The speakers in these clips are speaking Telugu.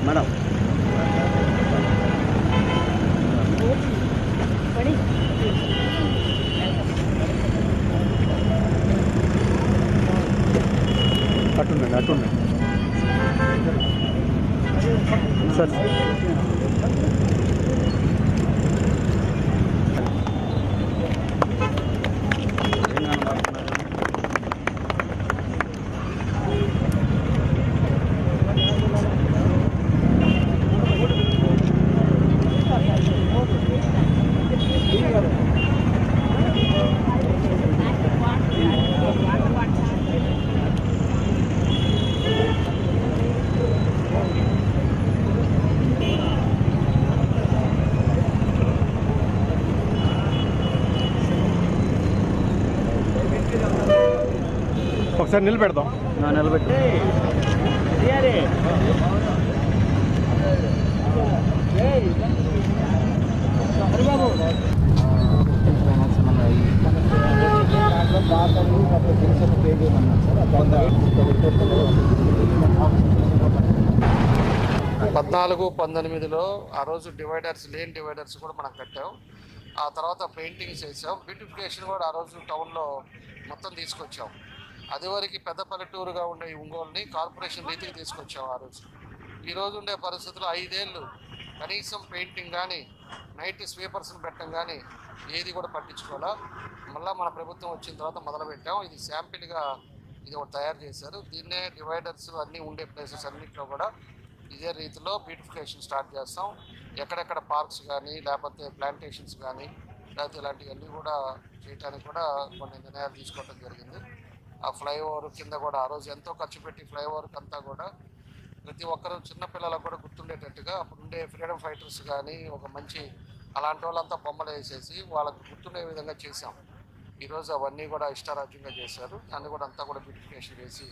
Madam అటుండండి sir. ఒకసారి నిలబెడదాం. నిలబెట్టి పద్నాలుగు 19లో ఆ రోజు డివైడర్స్ లేని డివైడర్స్ కూడా మనం కట్టాం. ఆ తర్వాత పెయింటింగ్స్ వేసాం. బ్యూటిఫికేషన్ కూడా ఆ రోజు టౌన్లో మొత్తం తీసుకొచ్చాం. అదివరకు పెద్ద పల్లెటూరుగా ఉండే ఈ ఒంగోలుని కార్పొరేషన్ రీతికి తీసుకొచ్చాం ఆ రోజు. ఈరోజు ఉండే పరిస్థితుల్లో 5 ఏళ్ళు కనీసం పెయింటింగ్ కానీ నైట్ స్వీపర్స్ని పెట్టడం కానీ ఏది కూడా పట్టించుకోవాలా. మళ్ళీ మన ప్రభుత్వం వచ్చిన తర్వాత మొదలుపెట్టాం. ఇది శాంపిల్గా ఇది ఒకటి తయారు చేశారు. దీన్నే డివైడర్స్ అన్నీ ఉండే ప్లేసెస్ అన్నింటిలో కూడా ఇదే రీతిలో బ్యూటిఫికేషన్ స్టార్ట్ చేస్తాం. ఎక్కడెక్కడ పార్క్స్ కానీ లేకపోతే ప్లాంటేషన్స్ కానీ లేకపోతే ఇలాంటివన్నీ కూడా చేయడానికి కూడా కొన్ని నిర్ణయాలు తీసుకోవడం జరిగింది. ఆ ఫ్లైఓవర్ కింద కూడా ఆ రోజు ఎంతో ఖర్చు పెట్టి ఫ్లైఓవర్కి అంతా కూడా ప్రతి ఒక్కరు చిన్నపిల్లలకు కూడా గుర్తుండేటట్టుగా అప్పుడుండే ఫ్రీడమ్ ఫైటర్స్ కానీ ఒక మంచి అలాంటి వాళ్ళంతా బొమ్మలు వేసేసి వాళ్ళకు గుర్తుండే విధంగా చేసాం. ఈరోజు అవన్నీ కూడా ఇష్టారాజ్యంగా చేశారు. దాన్ని కూడా అంతా కూడా బ్యూటిఫికేషన్ చేసి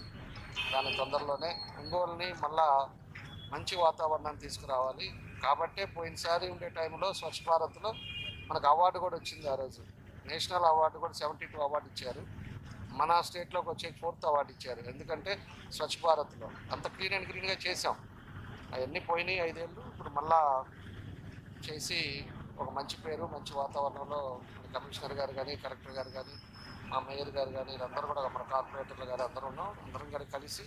దాని తొందరలోనే ఒంగోలుని మళ్ళా మంచి వాతావరణాన్ని తీసుకురావాలి. కాబట్టే పోయినసారి ఉండే టైంలో స్వచ్ఛ భారత్లో మనకు అవార్డు కూడా వచ్చింది. ఆ రోజు నేషనల్ అవార్డు కూడా 72 అవార్డు ఇచ్చారు. మన స్టేట్లోకి వచ్చే 4th అవార్డు ఇచ్చారు. ఎందుకంటే స్వచ్ఛ భారత్లో అంత క్లీన్ అండ్ గ్రీన్గా చేసాం. అవన్నీ పోయినాయి 5 ఏళ్ళు. ఇప్పుడు మళ్ళా చేసి ఒక మంచి పేరు మంచి వాతావరణంలో కమిషనర్ గారు కానీ కలెక్టర్ గారు కానీ మా మేయర్ గారు కానీ వీళ్ళందరూ కూడా మన కార్పొరేటర్లు గారు అందరూ ఉన్నాం. అందరం గారు కలిసి